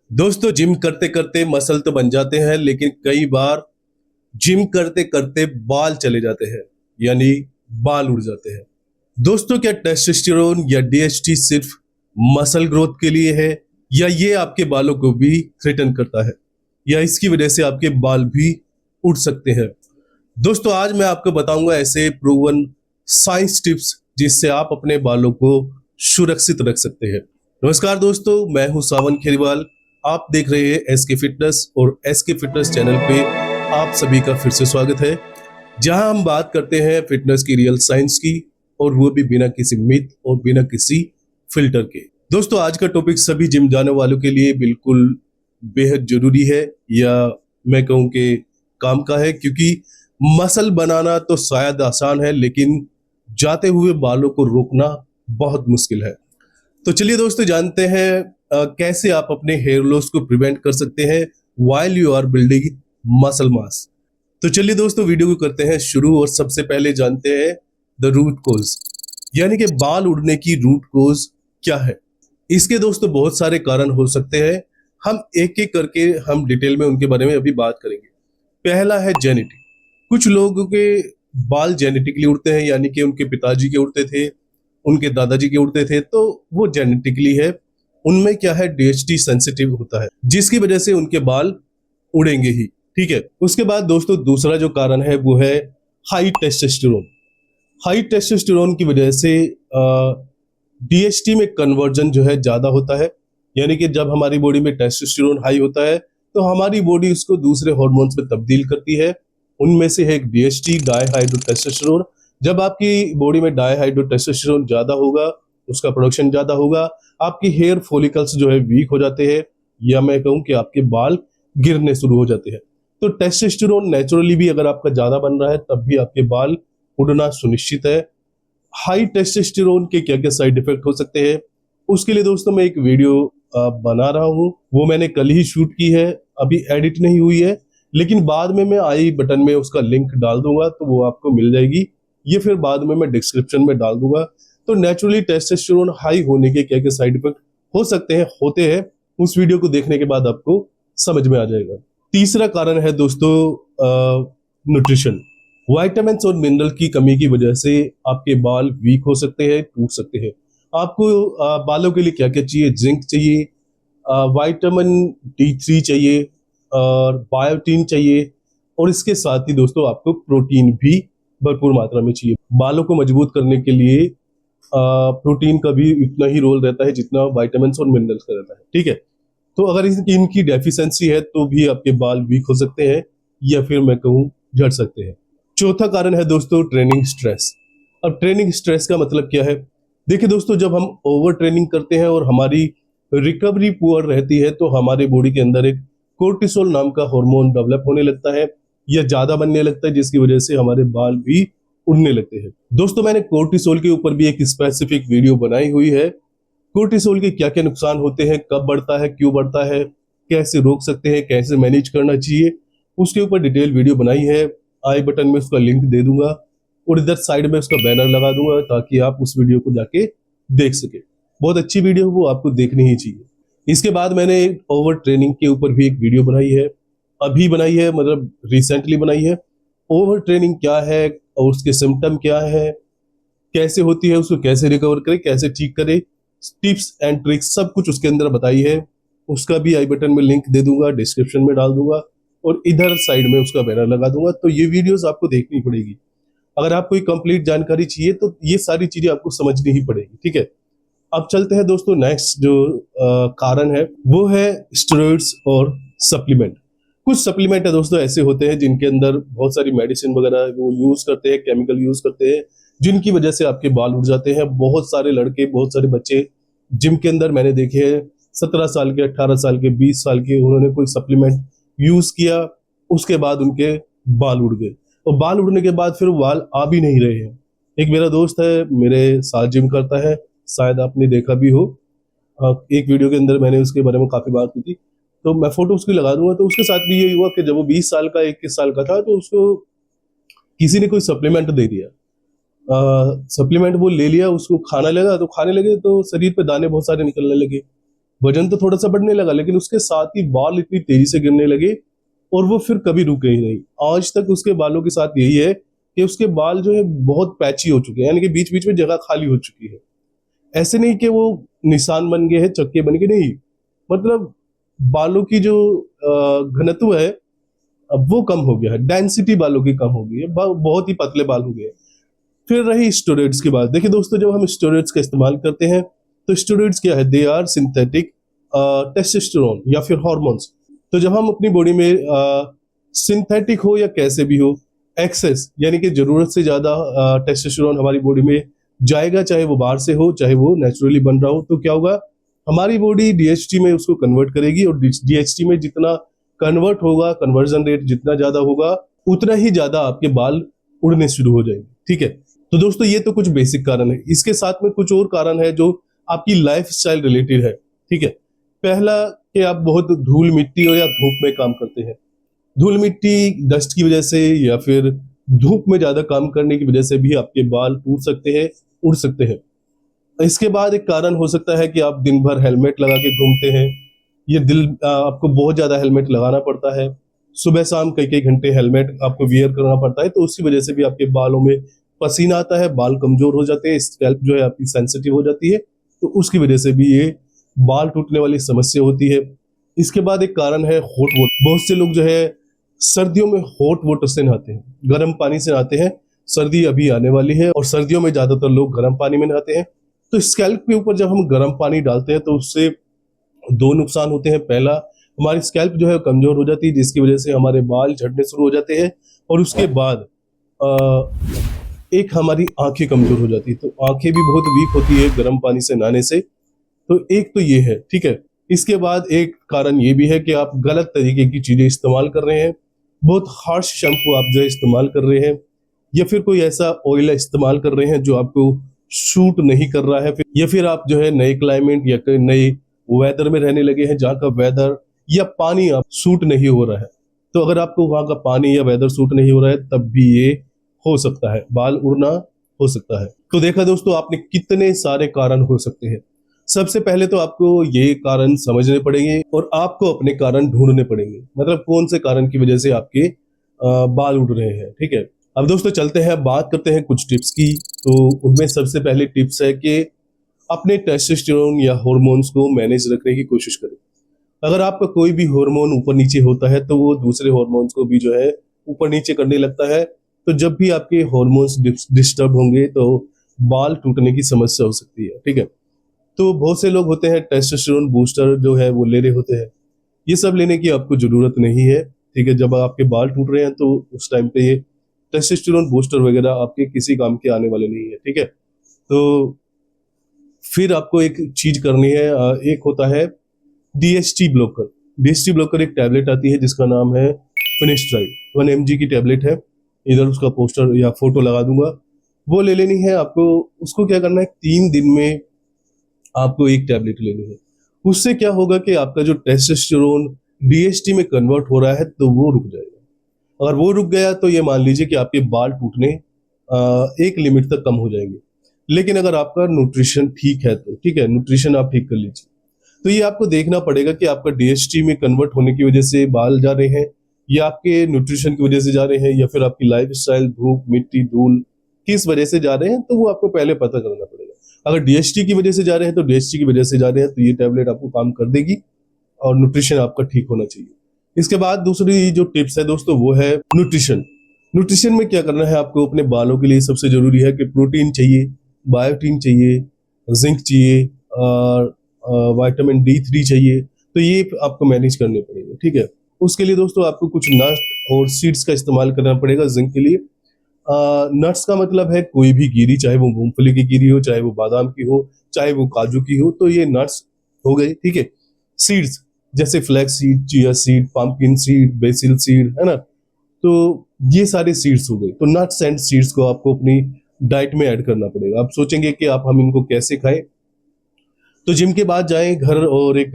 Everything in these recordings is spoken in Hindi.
दोस्तों जिम करते करते मसल तो बन जाते हैं, लेकिन कई बार जिम करते करते बाल चले जाते हैं, यानी बाल उड़ जाते हैं। दोस्तों क्या टेस्टोस्टेरोन या डीएचटी सिर्फ मसल ग्रोथ के लिए है, या ये आपके बालों को भी थ्रेटन करता है, या इसकी वजह से आपके बाल भी उड़ सकते हैं? दोस्तों आज मैं आपको बताऊंगा ऐसे प्रूवन साइंस टिप्स जिससे आप अपने बालों को सुरक्षित रख सकते हैं। नमस्कार दोस्तों, मैं हूं सावन खेरीवाल। आप देख रहे हैं एसके फिटनेस, और एसके फिटनेस चैनल पे आप सभी का फिर से स्वागत है, जहां हम बात करते हैं फिटनेस की रियल साइंस की, और वो भी बिना किसी मिथ और बिना किसी फिल्टर के। दोस्तों आज का टॉपिक सभी जिम जाने वालों के लिए बिल्कुल बेहद जरूरी है, या मैं कहूं कि काम का है, क्योंकि मसल बनाना तो शायद आसान है, लेकिन जाते हुए बालों को रोकना बहुत मुश्किल है। तो चलिए दोस्तों जानते हैं कैसे आप अपने हेयर लॉस को प्रिवेंट कर सकते हैं while you are building muscle mass. तो चलिए दोस्तों वीडियो को करते हैं शुरू, और सबसे पहले जानते हैं द रूट कोज, यानी कि बाल उड़ने की रूट कोज क्या है। इसके दोस्तों बहुत सारे कारण हो सकते हैं, हम एक एक करके हम डिटेल में उनके बारे में अभी बात करेंगे। पहला है जेनेटिक। कुछ लोगों के बाल जेनेटिकली उड़ते हैं, यानी कि उनके पिताजी के उड़ते थे, उनके दादाजी के उड़ते थे, तो वो जेनेटिकली है। उनमें क्या है, डीएचटी सेंसिटिव होता है, जिसकी वजह से उनके बाल उड़ेंगे ही। ठीक है। उसके बाद दोस्तों दूसरा जो कारण है वो है हाई टेस्टोस्टेरोन। हाई टेस्टोस्टेरोन की वजह से डीएचटी में कन्वर्जन जो है ज्यादा होता है, यानी कि जब हमारी बॉडी में टेस्टोस्टेरोन हाई होता है तो हमारी बॉडी उसको दूसरे हार्मोन्स में तब्दील करती है। उनमें से है एक डीएचटी, डाईहाइड्रोटेस्टोस्टेरोन। जब आपकी बॉडी में डाईहाइड्रोटेस्टोस्टेरोन ज्यादा होगा, उसका प्रोडक्शन ज्यादा होगा, आपकी हेयर फॉलिकल्स जो है वीक हो जाते हैं, या मैं कहूं कि आपके बाल गिरने शुरू हो जाते हैं। तो टेस्टोस्टेरोन नेचुरली भी अगर आपका ज्यादा बन रहा है तब भी आपके बाल उड़ना सुनिश्चित है। हाई टेस्टोस्टेरोन के क्या क्या साइड इफेक्ट हो सकते हैं, उसके लिए दोस्तों मैं एक वीडियो बना रहा हूं। वो मैंने कल ही शूट की है, अभी एडिट नहीं हुई है, लेकिन बाद में मैं आई बटन में उसका लिंक डाल दूंगा तो वो आपको मिल जाएगी। ये फिर बाद में मैं डिस्क्रिप्शन में डाल दूंगा। तो नेचुरली टेस्टोस्टेरोन हाई होने के क्या क्या साइड इफेक्ट हो सकते हैं, होते हैं, उस वीडियो को देखने के बाद आपको समझ में आ जाएगा। तीसरा कारण है दोस्तों न्यूट्रिशन। विटामिन और मिनरल की कमी की वजह से आपके बाल वीक हो सकते हैं, टूट सकते हैं। आपको बालों के लिए क्या क्या चाहिए, जिंक चाहिए, विटामिन D3 चाहिए, और बायोटीन चाहिए, और इसके साथ ही दोस्तों आपको प्रोटीन भी भरपूर मात्रा में चाहिए। बालों को मजबूत करने के लिए प्रोटीन का भी इतना ही रोल रहता है जितना विटामिन और मिनरल्स का रहता है। ठीक है। तो अगर इनकी डेफिशिएंसी है तो भी आपके बाल वीक हो सकते हैं, या फिर मैं कहूँ झड़ सकते हैं। चौथा कारण है दोस्तों ट्रेनिंग स्ट्रेस। अब ट्रेनिंग स्ट्रेस का मतलब क्या है? देखिए दोस्तों, जब हम ओवर ट्रेनिंग करते हैं और हमारी रिकवरी पुअर रहती है तो हमारे बॉडी के अंदर एक कोर्टिसोल नाम का हार्मोन डेवलप होने लगता है, या ज्यादा बनने लगता है, जिसकी वजह से हमारे बाल भी उड़ने लगते हैं। दोस्तों मैंने कोर्टिसोल के ऊपर भी एक स्पेसिफिक वीडियो बनाई हुई है। कोर्टिसोल के क्या क्या नुकसान होते हैं, कब बढ़ता है, क्यों बढ़ता है, कैसे रोक सकते हैं, कैसे मैनेज करना चाहिए, उसके ऊपर डिटेल वीडियो बनाई है। आई बटन में उसका लिंक दे दूंगा, और इधर साइड में उसका बैनर लगा दूंगा ताकि आप उस वीडियो को जाके देख सके। बहुत अच्छी वीडियो, वो आपको देखनी ही चाहिए। इसके बाद मैंने ओवर ट्रेनिंग के ऊपर भी एक वीडियो बनाई है, अभी बनाई है, मतलब रिसेंटली बनाई है। ओवर ट्रेनिंग क्या है और उसके सिम्टम क्या है, कैसे होती है, उसको कैसे रिकवर करे, कैसे ठीक करे, टिप्स एंड ट्रिक्स सब कुछ उसके अंदर बताई है। उसका भी आई बटन में लिंक दे दूंगा, डिस्क्रिप्शन में डाल दूंगा, और इधर साइड में उसका बैनर लगा दूंगा। तो ये वीडियोस आपको देखनी पड़ेगी। अगर आपको कोई कंप्लीट जानकारी चाहिए तो ये सारी चीजें आपको समझनी ही पड़ेगी। ठीक है। अब चलते हैं दोस्तों, नेक्स्ट जो कारण है वो है स्टेरॉइड्स और सप्लीमेंट। कुछ सप्लीमेंट है दोस्तों ऐसे होते हैं जिनके अंदर बहुत सारी मेडिसिन वगैरह वो यूज करते हैं, केमिकल यूज करते हैं, जिनकी वजह से आपके बाल उड़ जाते हैं। बहुत सारे लड़के, बहुत सारे बच्चे जिम के अंदर मैंने देखे हैं, 17 साल के, 18 साल के, 20 साल के, उन्होंने कोई सप्लीमेंट यूज किया, उसके बाद उनके बाल उड़ गए, और बाल उड़ने के बाद फिर बाल आ भी नहीं रहे हैं। एक मेरा दोस्त है, मेरे साथ जिम करता है, शायद आपने देखा भी हो। एक वीडियो के अंदर मैंने उसके बारे में काफी बात की थी, तो मैं फोटो उसकी लगा दूंगा। तो उसके साथ भी ये हुआ कि जब वो 20 साल का, 21 साल का था, तो उसको किसी ने कोई सप्लीमेंट दे दिया। सप्लीमेंट वो ले लिया, उसको खाना लगा, तो खाने लगे तो शरीर पे दाने बहुत सारे निकलने लगे। वजन तो थोड़ा सा बढ़ने लगा, लेकिन उसके साथ ही बाल इतनी तेजी से गिरने लगे और वो फिर कभी रुके ही नहीं। आज तक उसके बालों के साथ यही है कि उसके बाल जो है बहुत पैची हो चुके हैं, यानी कि बीच बीच में जगह खाली हो चुकी है। ऐसे नहीं कि वो निशान बन गए हैं, चक्के बन गए, नहीं, मतलब बालों की जो घनत्व है अब वो कम हो गया है, डेंसिटी बालों की कम हो गई है, बहुत ही पतले बाल हो गए। फिर रही स्टेरॉइड्स की बात। देखिए दोस्तों, जब हम स्टेरॉइड्स का इस्तेमाल करते हैं तो स्टेरॉइड्स क्या है, दे आर सिंथेटिक टेस्टोस्टेरोन या फिर हार्मोन्स। तो जब हम अपनी बॉडी में सिंथेटिक हो या कैसे भी हो, एक्सेस यानी कि जरूरत से ज्यादा टेस्टोस्टेरोन हमारी बॉडी में जाएगा, चाहे वो बाहर से हो चाहे वो नेचुरली बन रहा हो, तो क्या होगा, हमारी बॉडी डीएचटी में उसको कन्वर्ट करेगी और डीएचटी में जितना कन्वर्ट होगा, कन्वर्जन रेट जितना ज्यादा होगा, उतना ही ज्यादा आपके बाल उड़ने शुरू हो जाएंगे। ठीक है, तो दोस्तों ये तो कुछ बेसिक कारण है। इसके साथ में कुछ और कारण है जो आपकी लाइफ स्टाइल रिलेटेड है। ठीक है, पहला कि आप बहुत धूल मिट्टी और या धूप में काम करते हैं। धूल मिट्टी डस्ट की वजह से या फिर धूप में ज्यादा काम करने की वजह से भी आपके बाल टूट सकते हैं, उड़ सकते हैं। इसके बाद एक कारण हो सकता है कि आप दिन भर हेलमेट लगा के घूमते हैं। ये आपको बहुत ज्यादा हेलमेट लगाना पड़ता है, सुबह शाम कई कई घंटे हेलमेट आपको वियर करना पड़ता है, तो उसकी वजह से भी आपके बालों में पसीना आता है, बाल कमजोर हो जाते हैं, स्कैल्प जो है आपकी सेंसिटिव हो जाती है, तो उसकी वजह से भी ये बाल टूटने वाली समस्या होती है। इसके बाद एक कारण है हॉट वाटर। बहुत से लोग जो है सर्दियों में हॉट वाटर से नहाते हैं, गर्म पानी से नहाते हैं। सर्दी अभी आने वाली है और सर्दियों में ज्यादातर लोग गर्म पानी में नहाते हैं। तो स्कैल्प के ऊपर जब हम गर्म पानी डालते हैं तो उससे दो नुकसान होते हैं। पहला, हमारी स्कैल्प जो है कमजोर हो जाती है, जिसकी वजह से हमारे बाल झड़ने शुरू हो जाते हैं। और उसके बाद एक हमारी आंखें कमजोर हो जाती है, तो आंखें भी बहुत वीक होती है गर्म पानी से नहाने से। तो एक तो ये है, ठीक है। इसके बाद एक कारण ये भी है कि आप गलत तरीके की चीजें इस्तेमाल कर रहे हैं, बहुत हार्श शैम्पू आप जो है इस्तेमाल कर रहे हैं, या फिर कोई ऐसा ऑयल इस्तेमाल कर रहे हैं जो आपको सूट नहीं कर रहा है, या फिर आप जो है नए क्लाइमेट या नए वेदर में रहने लगे हैं जहाँ का वेदर या पानी आप सूट नहीं हो रहा है। तो अगर आपको वहां का पानी या वेदर सूट नहीं हो रहा है तब भी ये हो सकता है, बाल उड़ना हो सकता है। तो देखा दोस्तों, आपने कितने सारे कारण हो सकते हैं। सबसे पहले तो आपको ये कारण समझने पड़ेंगे और आपको अपने कारण ढूंढने पड़ेंगे, मतलब कौन से कारण की वजह से आपके बाल उड़ रहे हैं। ठीक है, अब दोस्तों चलते हैं, बात करते हैं कुछ टिप्स की। तो उनमें सबसे पहले टिप्स है कि अपने टेस्टोस्टेरोन या हार्मोन्स को मैनेज रखने की कोशिश करें। अगर आपका कोई भी हार्मोन ऊपर नीचे होता है तो वो दूसरे हार्मोन्स को भी जो है ऊपर नीचे करने लगता है। तो जब भी आपके हार्मोन्स डिस्टर्ब होंगे तो बाल टूटने की समस्या हो सकती है। ठीक है, तो बहुत से लोग होते हैं टेस्टोस्टेरोन बूस्टर जो है वो ले रहे होते हैं। ये सब लेने की आपको जरूरत नहीं है। ठीक है, जब आपके बाल टूट रहे हैं तो उस टाइम पे ये टेस्टोस्टेरोन बूस्टर वगैरह आपके किसी काम के आने वाले नहीं है। ठीक है, तो फिर आपको एक चीज करनी है, एक होता है डीएचटी ब्लॉकर। डीएचटी ब्लॉकर एक टैबलेट आती है जिसका नाम है फिनिस्ट्राइड, 1 mg की टैबलेट है। इधर उसका पोस्टर या फोटो लगा दूंगा, वो ले लेनी है आपको। उसको क्या करना है, 3 दिन में आपको एक टैबलेट लेनी है। उससे क्या होगा कि आपका जो टेस्टोस्टेरोन डीएचटी में कन्वर्ट हो रहा है तो वो रुक जाएगा। अगर वो रुक गया तो ये मान लीजिए कि आपके बाल टूटने एक लिमिट तक कम हो जाएंगे। लेकिन अगर आपका न्यूट्रिशन ठीक है तो ठीक है, न्यूट्रिशन आप ठीक कर लीजिए। तो ये आपको देखना पड़ेगा कि आपका डीएचटी में कन्वर्ट होने की वजह से बाल जा रहे हैं या आपके न्यूट्रिशन की वजह से जा रहे हैं या फिर आपकी लाइफस्टाइल, धूप, मिट्टी, धूल किस वजह से जा रहे हैं, तो वो आपको पहले पता करना पड़ेगा। अगर डीएचटी की वजह से जा रहे हैं तो डीएचटी की वजह से जा रहे हैं तो ये टैबलेट आपको काम कर देगी और न्यूट्रिशन आपका ठीक होना चाहिए। इसके बाद दूसरी जो टिप्स है दोस्तों वो है न्यूट्रिशन। न्यूट्रिशन में क्या करना है आपको, अपने बालों के लिए सबसे जरूरी है कि प्रोटीन चाहिए, बायोटीन चाहिए, जिंक चाहिए और विटामिन D3 चाहिए। तो ये आपको मैनेज करने पड़ेंगे। ठीक है, उसके लिए दोस्तों आपको कुछ नट्स और सीड्स का इस्तेमाल करना पड़ेगा जिंक के लिए। नट्स का मतलब है कोई भी गिरी, चाहे वो मूंगफली की गिरी हो, चाहे वो बादाम की हो, चाहे वो काजू की हो, तो ये नट्स हो गए। ठीक है, सीड्स जैसे flax seed, chia seed, pumpkin seed, BECIL seed, है ना, तो ये सारे सीड्स हो गए। तो नट्स एंड सीड्स को आपको अपनी डाइट में ऐड करना पड़ेगा। आप सोचेंगे कि आप हम इनको कैसे खाएं, तो जिम के बाद जाएं घर और एक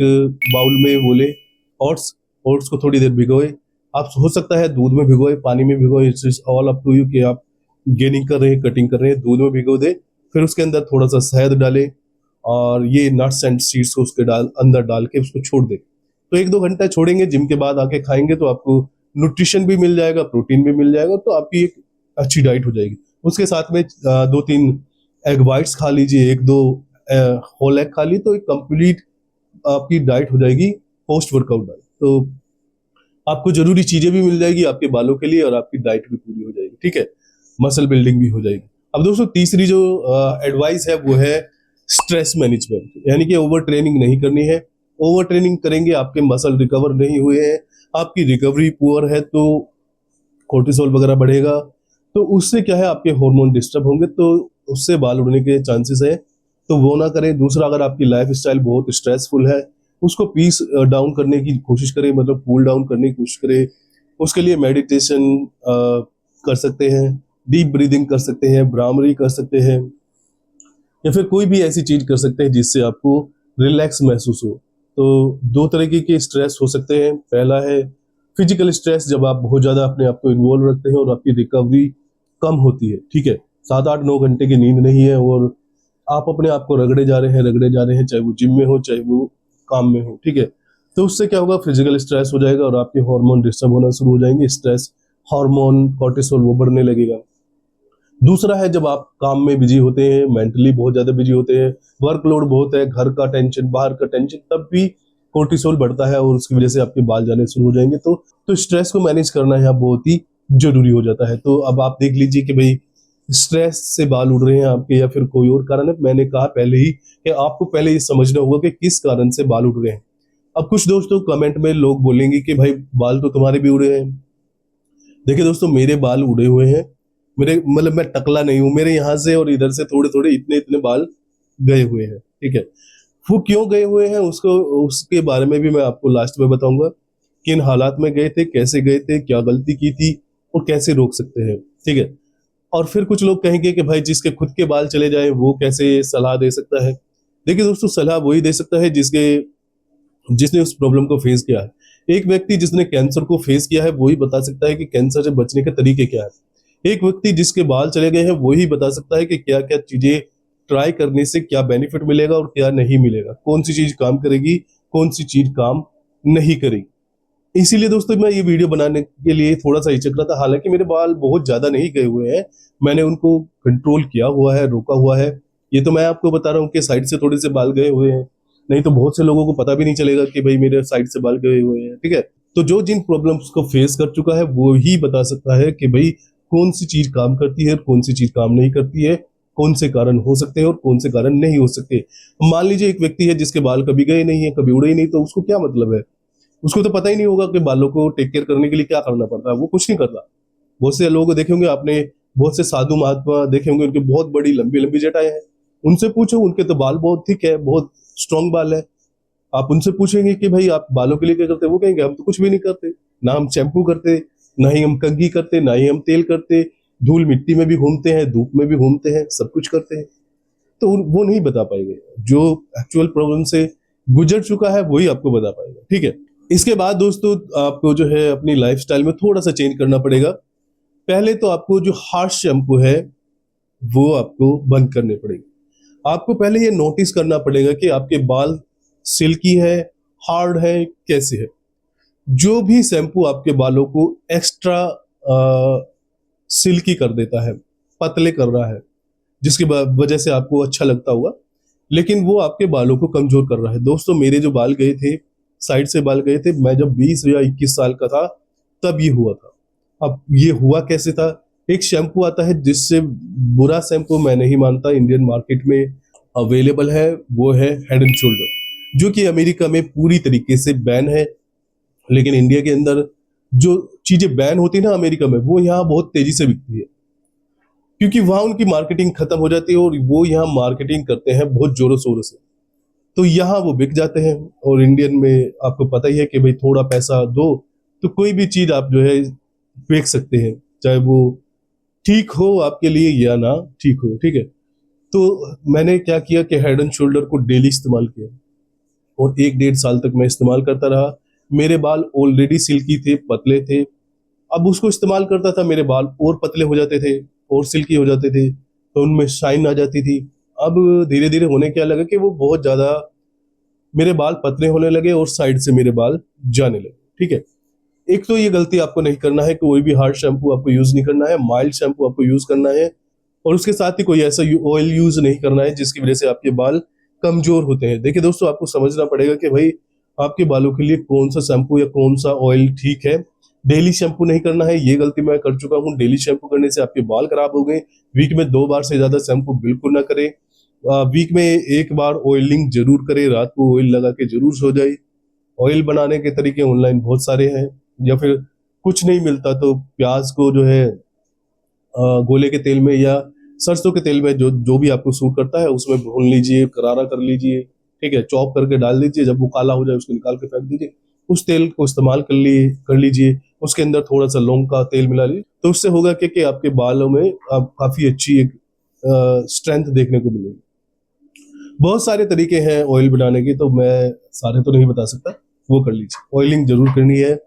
बाउल में वो ले ओट्स। ओट्स को थोड़ी देर भिगोए, आप हो सकता है दूध में भिगोए, पानी में भिगोए, it's all up to you कि आप गेनिंग कर रहे हैं, कटिंग कर रहे हैं, दूध में भिगो दे। फिर उसके अंदर थोड़ा सा शहद डालें और ये नट्स एंड सीड्स को उसके अंदर डाल के उसको छोड़ दें। तो 1-2 घंटा छोड़ेंगे, जिम के बाद आके खाएंगे तो आपको न्यूट्रिशन भी मिल जाएगा, प्रोटीन भी मिल जाएगा, तो आपकी एक अच्छी डाइट हो जाएगी। उसके साथ में 2-3 एग वाइट्स खा लीजिए, 1-2 होल एग खा ली, तो एक कंप्लीट आपकी डाइट हो जाएगी पोस्ट वर्कआउट डाइट। तो आपको जरूरी चीजें भी मिल जाएगी आपके बालों के लिए और आपकी डाइट भी पूरी हो जाएगी, ठीक है, मसल बिल्डिंग भी हो जाएगी। अब दोस्तों तीसरी जो एडवाइस है वो है स्ट्रेस मैनेजमेंट, यानी कि ओवर ट्रेनिंग नहीं करनी है। ओवर ट्रेनिंग करेंगे आपके मसल रिकवर नहीं हुए हैं, आपकी रिकवरी पुअर है, तो कोर्टिसोल वगैरह बढ़ेगा, तो उससे क्या है आपके हार्मोन डिस्टर्ब होंगे, तो उससे बाल उड़ने के चांसेस है, तो वो ना करें। दूसरा, अगर आपकी लाइफ स्टाइल बहुत स्ट्रेसफुल है, उसको पीस डाउन करने की कोशिश करें, मतलब कूल डाउन करने की कोशिश करें। उसके लिए मेडिटेशन कर सकते हैं, डीप ब्रीदिंग कर सकते हैं, भ्रामरी कर सकते हैं, या फिर कोई भी ऐसी चीज कर सकते हैं जिससे आपको रिलैक्स महसूस हो। तो 2 तरीके के स्ट्रेस हो सकते हैं। पहला है फिजिकल स्ट्रेस, जब आप बहुत ज्यादा अपने आप को इन्वॉल्व रखते हैं और आपकी रिकवरी कम होती है, ठीक है, 7-8-9 घंटे की नींद नहीं है और आप अपने आप को रगड़े जा रहे हैं, चाहे वो जिम में हो चाहे वो काम में हो, ठीक है। तो उससे क्या होगा, फिजिकल स्ट्रेस हो जाएगा और आपके हार्मोन डिस्टर्ब होना शुरू हो जाएंगे, स्ट्रेस हार्मोन कोर्टिसोल वो बढ़ने लगेगा। दूसरा है जब आप काम में बिजी होते हैं, मेंटली बहुत ज्यादा बिजी होते हैं, वर्कलोड बहुत है, घर का टेंशन, बाहर का टेंशन, तब भी कोर्टिसोल बढ़ता है और उसकी वजह से आपके बाल जाने शुरू हो जाएंगे। तो स्ट्रेस को मैनेज करना यहाँ बहुत ही जरूरी हो जाता है। तो अब आप देख लीजिए कि भाई स्ट्रेस से बाल उड़ रहे हैं आपके या फिर कोई और कारण है। मैंने कहा पहले ही कि आपको पहले ये समझना होगा कि किस कारण से बाल उड़ रहे हैं। अब कुछ दोस्तों कमेंट में लोग बोलेंगे कि भाई बाल तो तुम्हारे भी उड़े हैं। देखिए दोस्तों, मेरे बाल उड़े हुए हैं, मेरे मतलब मैं टकला नहीं हूं, मेरे यहाँ से और इधर से थोड़े थोड़े इतने इतने बाल गए हुए हैं, ठीक है। वो क्यों गए हुए हैं उसको उसके बारे में भी मैं आपको लास्ट में बताऊंगा, किन हालात में गए थे, कैसे गए थे, क्या गलती की थी और कैसे रोक सकते हैं, ठीक है। और फिर कुछ लोग कहेंगे कि भाई जिसके खुद के बाल चले जाए वो कैसे सलाह दे सकता है। देखिए दोस्तों, सलाह वही दे सकता है जिसने उस प्रॉब्लम को फेस किया है। एक व्यक्ति जिसने कैंसर को फेस किया है वही बता सकता है कि कैंसर से बचने के तरीके क्या है। एक व्यक्ति जिसके बाल चले गए हैं वही बता सकता है कि क्या क्या चीजें ट्राई करने से क्या बेनिफिट मिलेगा और क्या नहीं मिलेगा, कौन सी चीज काम करेगी, कौन सी चीज काम नहीं करेगी। इसीलिए दोस्तों मैं ये वीडियो बनाने के लिए थोड़ा सा हिचक रहा था। हालांकि मेरे बाल बहुत ज्यादा नहीं गए हुए हैं, मैंने उनको कंट्रोल किया हुआ है, रोका हुआ है। ये तो मैं आपको बता रहा हूँ कि साइड से थोड़े से बाल गए हुए हैं, नहीं तो बहुत से लोगों को पता भी नहीं चलेगा कि भाई मेरे साइड से बाल गए हुए हैं, ठीक है। तो जो जिन प्रॉब्लम्स को फेस कर चुका है वो ही बता सकता है कि भाई कौन सी चीज काम करती है, कौन सी चीज काम नहीं करती है, कौन से कारण हो सकते हैं और कौन से कारण नहीं हो सकते। मान लीजिए एक व्यक्ति है जिसके बाल कभी गए नहीं है, कभी उड़े ही नहीं, तो उसको क्या मतलब है, उसको तो पता ही नहीं होगा कि बालों को टेक केयर करने के लिए क्या करना पड़ता है, वो कुछ नहीं करता। बहुत से लोग देखे होंगे आपने, बहुत से साधु महात्मा देखे होंगे, उनके बहुत बड़ी लंबी लंबी जटाएं हैं। उनसे पूछो, उनके तो बाल बहुत थिक है, बहुत स्ट्रॉन्ग बाल है। आप उनसे पूछेंगे कि भाई आप बालों के लिए क्या करते हैं, वो कहेंगे हम तो कुछ भी नहीं करते, ना हम शैम्पू करते, ना ही हम कंघी करते, ना ही हम तेल करते, धूल मिट्टी में भी घूमते हैं, धूप में भी घूमते हैं, सब कुछ करते हैं। तो वो नहीं बता पाएंगे, जो एक्चुअल प्रॉब्लम से गुजर चुका है वही आपको बता पाएगा, ठीक है। इसके बाद दोस्तों आपको जो है अपनी लाइफस्टाइल में थोड़ा सा चेंज करना पड़ेगा। पहले तो आपको जो हार्श शैम्पू है वो आपको बंद करने पड़ेंगे। आपको पहले ये नोटिस करना पड़ेगा कि आपके बाल सिल्की है, हार्ड है, कैसे है। जो भी शैम्पू आपके बालों को एक्स्ट्रा सिल्की कर देता है, पतले कर रहा है, जिसकी वजह से आपको अच्छा लगता हुआ, लेकिन वो आपके बालों को कमजोर कर रहा है। दोस्तों मेरे जो बाल गए थे, साइड से बाल गए थे, मैं जब 20 या 21 साल का था तब ये हुआ था। अब ये हुआ कैसे था, एक शैम्पू आता है जिससे, बुरा शैम्पू मैं नहीं मानता, इंडियन मार्केट में अवेलेबल है, वो है हेड एंड शोल्डर, जो कि अमेरिका में पूरी तरीके से बैन है। लेकिन इंडिया के अंदर जो चीजें बैन होती है ना अमेरिका में, वो यहाँ बहुत तेजी से बिकती है, क्योंकि वहां उनकी मार्केटिंग खत्म हो जाती है और वो यहाँ मार्केटिंग करते हैं बहुत जोरों शोरों से, तो यहाँ वो बिक जाते हैं। और इंडियन में आपको पता ही है कि भाई थोड़ा पैसा दो तो कोई भी चीज आप जो है बेच सकते हैं, चाहे वो ठीक हो आपके लिए या ना ठीक हो, ठीक है। तो मैंने क्या किया कि हेड एंड शोल्डर को डेली इस्तेमाल किया और 1-1.5 साल तक मैं इस्तेमाल करता रहा। मेरे बाल ऑलरेडी सिल्की थे, पतले थे, अब उसको इस्तेमाल करता था, मेरे बाल और पतले हो जाते थे और सिल्की हो जाते थे, तो उनमें शाइन आ जाती थी। अब धीरे धीरे होने क्या लगा कि वो बहुत ज्यादा मेरे बाल पतले होने लगे और साइड से मेरे बाल जाने लगे। ठीक है, एक तो ये गलती आपको नहीं करना है कि कोई भी हार्ड शैम्पू आपको यूज नहीं करना है, माइल्ड शैम्पू आपको यूज करना है, और उसके साथ ही कोई ऐसा ऑयल यूज नहीं करना है जिसकी वजह से आपके बाल कमजोर होते हैं। देखिए दोस्तों, आपको समझना पड़ेगा कि भाई आपके बालों के लिए कौन सा शैम्पू या कौन सा ऑयल ठीक है। डेली शैम्पू नहीं करना है, ये गलती मैं कर चुका हूँ। डेली शैम्पू करने से आपके बाल खराब हो गए। वीक में 2 बार से ज्यादा शैम्पू बिल्कुल ना करें। वीक में 1 बार ऑयलिंग जरूर करें, रात को ऑयल लगा के जरूर सो जाए। ऑयल बनाने के तरीके ऑनलाइन बहुत सारे हैं, या फिर कुछ नहीं मिलता तो प्याज को जो है गोले के तेल में या सरसों के तेल में, जो जो भी आपको सूट करता है उसमें भून लीजिए, करारा कर लीजिए। ठीक है, चॉप करके डाल दीजिए, जब वो काला हो जाए उसको निकाल के फेंक दीजिए। उस तेल को इस्तेमाल कर लीजिए। उसके अंदर थोड़ा सा लौंग का तेल मिला लीजिए, तो उससे होगा कि आपके बालों में आप काफी अच्छी एक स्ट्रेंथ देखने को मिलेगी। बहुत सारे तरीके हैं ऑयल बनाने के, तो मैं सारे तो नहीं बता सकता, वो कर लीजिए। ऑयलिंग जरूर करनी है।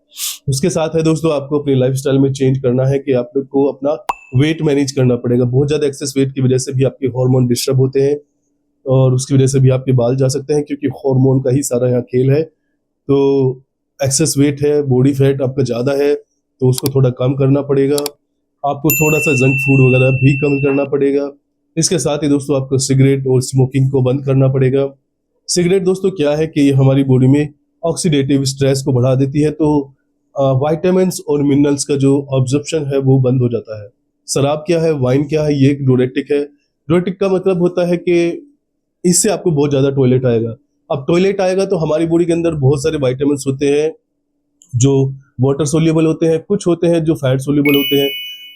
उसके साथ है दोस्तों, आपको अपनी लाइफस्टाइल में चेंज करना है कि आप लोग को अपना वेट मैनेज करना पड़ेगा। बहुत ज्यादा एक्सेस वेट की वजह से भी आपके हार्मोन डिस्टर्ब होते हैं और उसकी वजह से भी आपके बाल जा सकते हैं, क्योंकि हार्मोन का ही सारा यहाँ खेल है। तो एक्सेस वेट है, बॉडी फैट आपका ज्यादा है, तो उसको थोड़ा कम करना पड़ेगा। आपको थोड़ा सा जंक फूड वगैरह भी कम करना पड़ेगा। इसके साथ ही दोस्तों आपको सिगरेट और स्मोकिंग को बंद करना पड़ेगा। सिगरेट दोस्तों क्या है कि ये हमारी बॉडी में ऑक्सीडेटिव स्ट्रेस को बढ़ा देती है, तो वाइटामिन्स और मिनरल्स का जो ऑब्जर्प्शन है वो बंद हो जाता है। शराब क्या है, वाइन क्या है, ये एक डोरेटिक है। डोरेटिक का मतलब होता है कि इससे आपको बहुत ज्यादा टॉयलेट आएगा। अब टॉयलेट आएगा तो हमारी बॉडी के अंदर बहुत सारे वाइटामिन होते हैं जो वाटर सोल्यूबल होते हैं, कुछ होते हैं जो फैट सोल्यूबल होते हैं।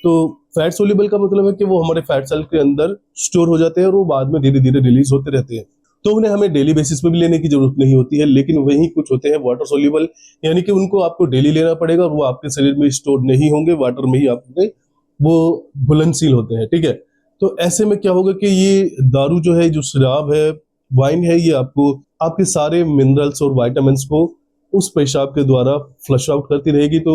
तो फैट सोल्यूबल का मतलब है कि वो हमारे फैट सेल के अंदर स्टोर हो जाते हैं और वो बाद में धीरे धीरे रिलीज होते रहते हैं, तो उन्हें हमें डेली बेसिस पे भी लेने की जरूरत नहीं होती है। लेकिन वही कुछ होते हैं वाटर सोल्यूबल, यानी कि उनको आपको डेली लेना पड़ेगा और वो आपके शरीर में स्टोर नहीं होंगे, वाटर में ही आपके वो घुलनशील होते हैं। ठीक है, तो ऐसे में क्या होगा कि ये दारू जो है, जो शराब है, वाइन है, ये आपको आपके सारे मिनरल्स और वाइटामिन्स को उस पेशाब के द्वारा फ्लश आउट करती रहेगी। तो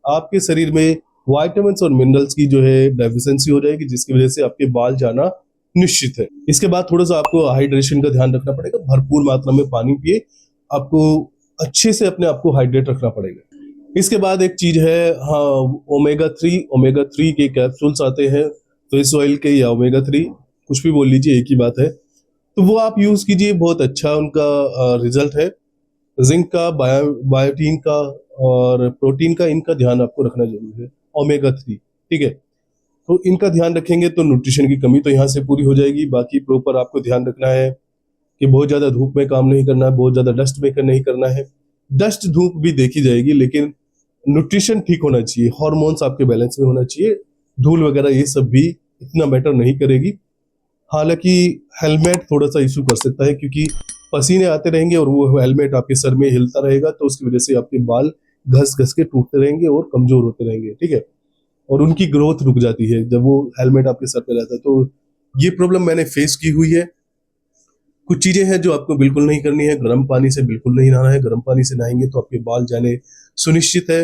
आपके शरीर में वाइटामिन्स और मिनरल्स की जो है डेफिशिएंसी हो जाएगी, जिसकी वजह से आपके बाल जाना निश्चित है। इसके बाद थोड़ा सा आपको हाइड्रेशन का ध्यान रखना पड़ेगा। भरपूर मात्रा में पानी पिए, आपको अच्छे से अपने आप को हाइड्रेट रखना पड़ेगा। इसके बाद एक चीज है, हाँ, ओमेगा 3 के कैप्सूल्स आते हैं, तो इस ऑयल के या ओमेगा 3 कुछ भी बोल लीजिए, एक ही बात है। तो वो आप यूज कीजिए, बहुत अच्छा उनका रिजल्ट है। जिंक का, बायोटीन का और प्रोटीन का, इनका ध्यान आपको रखना जरूरी है। ओमेगा 3, ठीक है, तो इनका ध्यान रखेंगे तो न्यूट्रिशन की कमी तो यहाँ से पूरी हो जाएगी। बाकी प्रॉपर आपको ध्यान रखना है कि बहुत ज्यादा धूप में काम नहीं करना है, बहुत ज्यादा डस्ट में नहीं करना है। डस्ट धूप भी देखी जाएगी, लेकिन न्यूट्रिशन ठीक होना चाहिए, हार्मोन्स आपके बैलेंस में होना चाहिए। धूल वगैरह ये सब भी इतना मैटर नहीं करेगी। हालांकि हेलमेट थोड़ा सा इशू कर सकता है, क्योंकि पसीने आते रहेंगे और वो हेलमेट आपके सर में हिलता रहेगा, तो उसकी वजह से आपके बाल घस घस के टूटते रहेंगे और कमजोर होते रहेंगे। ठीक है, और उनकी ग्रोथ रुक जाती है जब वो हेलमेट आपके सर पे रहता है। तो ये प्रॉब्लम मैंने फेस की हुई है। कुछ चीजें हैं जो आपको बिल्कुल नहीं करनी है। गर्म पानी से बिल्कुल नहीं नहाना है, गर्म पानी से नहाएंगे तो आपके बाल जाने सुनिश्चित है।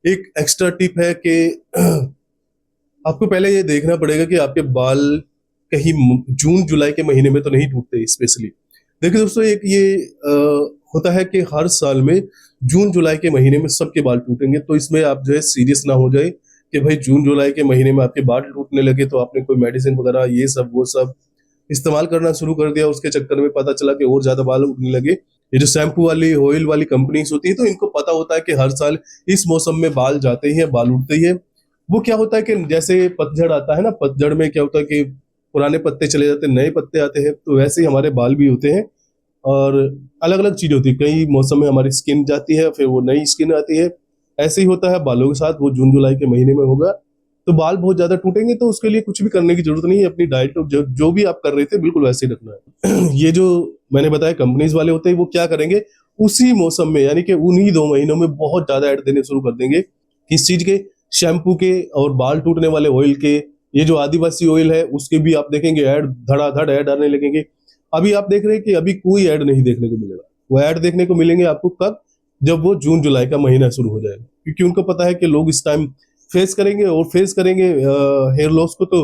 एक एक्स्ट्रा टिप है कि आपको पहले ये देखना पड़ेगा कि आपके बाल कहीं जून जुलाई के महीने में तो नहीं टूटते। स्पेशली देखिए दोस्तों, एक ये होता है कि हर साल में जून जुलाई के महीने में सबके बाल टूटेंगे, तो इसमें आप जो है सीरियस ना हो जाए कि भाई जून जुलाई के महीने में आपके बाल टूटने लगे तो आपने कोई मेडिसिन वगैरह ये सब वो सब इस्तेमाल करना शुरू कर दिया। उसके चक्कर में पता चला कि और ज्यादा बाल उठने लगे। ये जो शैम्पू वाली, ऑयल वाली कंपनीज होती है, तो इनको पता होता है कि हर साल इस मौसम में बाल जाते ही हैं, बाल उठते ही है। वो क्या होता है कि जैसे पतझड़ आता है ना, पतझड़ में क्या होता है कि पुराने पत्ते चले जाते हैं, नए पत्ते आते हैं, तो वैसे ही हमारे बाल भी होते हैं। और अलग अलग चीज होती है, कई मौसम में हमारी स्किन जाती है, फिर वो नई स्किन आती है। ऐसे ही होता है बालों के साथ, वो जून जुलाई के महीने में होगा तो बाल बहुत ज्यादा टूटेंगे। तो उसके लिए कुछ भी करने की जरूरत नहीं है। अपनी डाइट जो भी आप कर रहे थे बिल्कुल वैसे ही रखना है। ये जो मैंने बताया कंपनीज वाले होते हैं, वो क्या करेंगे, उसी मौसम में यानी कि उन्हीं 2 महीनों में बहुत ज्यादा ऐड देने शुरू कर देंगे। किस चीज के, शैम्पू के और बाल टूटने वाले ऑयल के। ये जो आदिवासी ऑयल है उसके भी आप देखेंगे ऐड धड़ाधड़ ऐड आने लगेंगे। अभी आप देख रहे हैं कि अभी कोई ऐड नहीं देखने को मिलेगा। वो ऐड देखने को मिलेंगे आपको कब, जब वो जून जुलाई का महीना शुरू हो जाएगा, क्योंकि उनको पता है कि लोग इस टाइम फेस करेंगे हेयर लॉस को, तो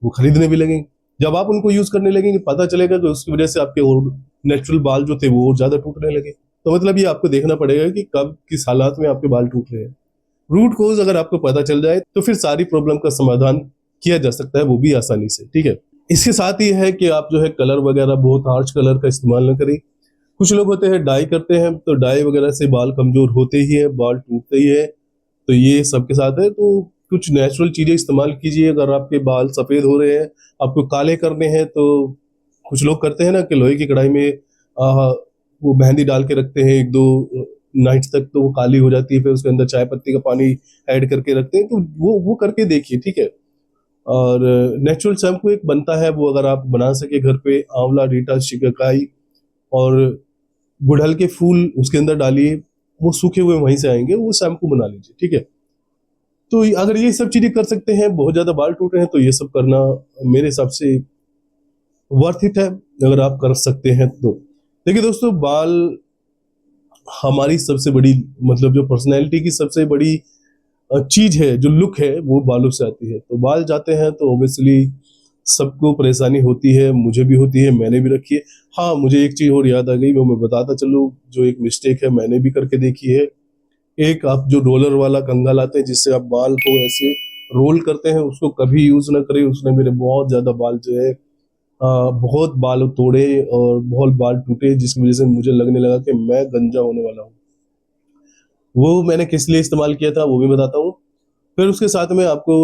वो खरीदने भी लगेंगे। जब आप उनको यूज करने लगेंगे पता चलेगा कि उसकी वजह से आपके और नेचुरल बाल जो थे वो और ज्यादा टूटने लगे। तो मतलब ये आपको देखना पड़ेगा कि कब किस हालात में आपके बाल टूट रहे हैं। रूट कोज अगर आपको पता चल जाए तो फिर सारी प्रॉब्लम का समाधान किया जा सकता है, वो भी आसानी से। ठीक है, इसके साथ ही है कि आप जो है कलर वगैरह बहुत हार्श कलर का इस्तेमाल न करें। कुछ लोग होते हैं डाई करते हैं, तो डाई वगैरह से बाल कमजोर होते ही है, बाल टूटते ही है। तो ये सबके साथ है, तो कुछ नेचुरल चीजें इस्तेमाल कीजिए। अगर आपके बाल सफेद हो रहे हैं, आपको काले करने हैं, तो कुछ लोग करते हैं ना कि लोहे की कढ़ाई में वो मेहंदी डाल के रखते हैं 1-2 नाइट्स तक, तो वो काली हो जाती है, फिर उसके अंदर चाय पत्ती का पानी ऐड करके रखते हैं। तो वो करके देखिए, ठीक है। और नेचुरल शैम्पू एक बनता है, वो अगर आप बना सके घर पे, आंवला, रीठा, शिकाकाई और गुड़हल के फूल उसके अंदर डालिए, वो सूखे हुए वहीं से आएंगे, वो शैम्पू बना लीजिए। ठीक है, तो अगर ये सब चीजें कर सकते हैं, बहुत ज्यादा बाल टूट रहे हैं, तो ये सब करना मेरे हिसाब से वर्थ इट है, अगर आप कर सकते हैं तो। देखिए दोस्तों, बाल हमारी सबसे बड़ी, मतलब जो पर्सनैलिटी की सबसे बड़ी चीज है, जो लुक है, वो बालों से आती है। तो बाल जाते हैं तो ऑब्वियसली सबको परेशानी होती है, मुझे भी होती है, मैंने भी रखी है। हाँ, मुझे एक चीज और याद आ गई, वो मैं बताता चलूं, जो एक मिस्टेक है मैंने भी करके देखी है। एक आप जो रोलर वाला कंघा लाते हैं जिससे आप बाल को ऐसे रोल करते हैं, उसको कभी यूज ना करें। उसने मेरे बहुत ज्यादा बाल जो है बहुत बाल तोड़े और बहुत बाल टूटे, जिसकी वजह से मुझे लगने लगा कि मैं गंजा होने वाला हूँ। वो मैंने किस लिए इस्तेमाल किया था वो भी बताता हूँ। फिर उसके साथ में आपको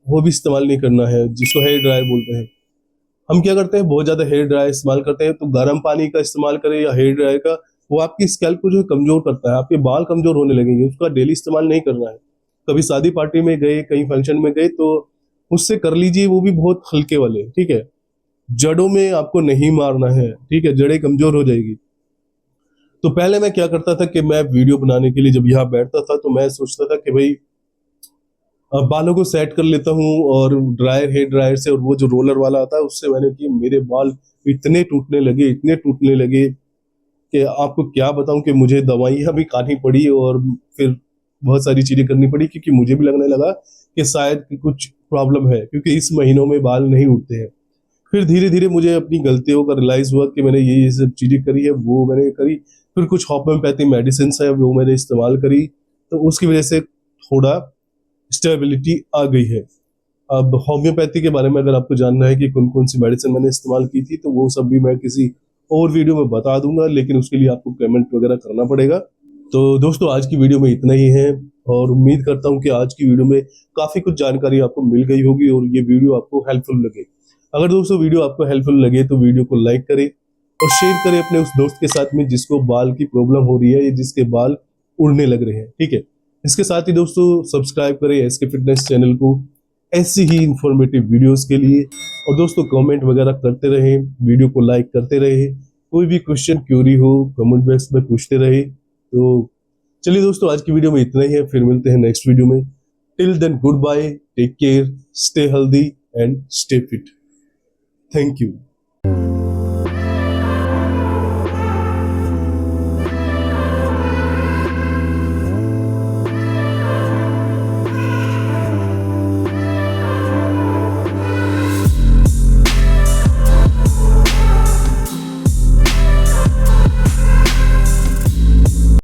वो भी इस्तेमाल नहीं करना है जिसको हेयर ड्रायर बोलते हैं। हम क्या करते हैं, बहुत ज्यादा हेयर ड्रायर इस्तेमाल करते हैं, तो गर्म पानी का इस्तेमाल करें या हेयर ड्रायर का, वो आपकी स्कैल्प को जो है कमजोर करता है, आपके बाल कमजोर होने लगेंगे। उसका डेली इस्तेमाल नहीं करना है। कभी शादी पार्टी में गए, कहीं फंक्शन में गए, तो उससे कर लीजिए, वो भी बहुत हल्के वाले। ठीक है, जड़ों में आपको नहीं मारना है, ठीक है, जड़ें कमजोर हो जाएगी। तो पहले मैं क्या करता था कि मैं वीडियो बनाने के लिए जब यहाँ बैठता था, तो मैं सोचता था कि भाई अब बालों को सेट कर लेता हूँ, और ड्रायर, हेयर ड्रायर से, और वो जो रोलर वाला आता है उससे मैंने की, मेरे बाल इतने टूटने लगे, इतने टूटने लगे कि आपको क्या बताऊं कि मुझे दवाइयां भी खानी पड़ी, और फिर बहुत सारी चीजें करनी पड़ी, क्योंकि मुझे भी लगने लगा कि शायद कुछ प्रॉब्लम है, क्योंकि इस महीनों में बाल नहीं उठते हैं। फिर धीरे धीरे मुझे अपनी गलतियों का रियलाइज हुआ कि मैंने ये सब चीजें करी है, वो मैंने करी। फिर कुछ होम्योपैथी मेडिसिन है वो मैंने इस्तेमाल करी, तो उसकी वजह से थोड़ा स्टेबिलिटी आ गई है। अब होम्योपैथी के बारे में अगर आपको जानना है कि कौन कौन सी मेडिसिन मैंने इस्तेमाल की थी, तो वो सब भी मैं किसी और वीडियो में बता दूंगा, लेकिन उसके लिए आपको पेमेंट वगैरह करना पड़ेगा। तो दोस्तों, आज की वीडियो में इतना ही है, और उम्मीद करता हूँ कि आज की वीडियो में काफी कुछ जानकारी आपको मिल गई होगी और ये वीडियो आपको हेल्पफुल लगे। अगर दोस्तों वीडियो आपको हेल्पफुल लगे तो वीडियो को लाइक करें और शेयर करें अपने उस दोस्त के साथ में जिसको बाल की प्रॉब्लम हो रही है, या जिसके बाल उड़ने लग रहे हैं। ठीक है, इसके साथ ही दोस्तों सब्सक्राइब करें एसके फिटनेस चैनल को ऐसी ही इंफॉर्मेटिव वीडियोस के लिए। और दोस्तों कमेंट वगैरह करते रहे, वीडियो को लाइक करते रहे, कोई भी क्वेश्चन क्यूरी हो कमेंट बॉक्स में पूछते रहे। तो चलिए दोस्तों, आज की वीडियो में इतना ही है, फिर मिलते हैं नेक्स्ट वीडियो में। Till then, good bye, take care, stay healthy and stay fit. Thank you.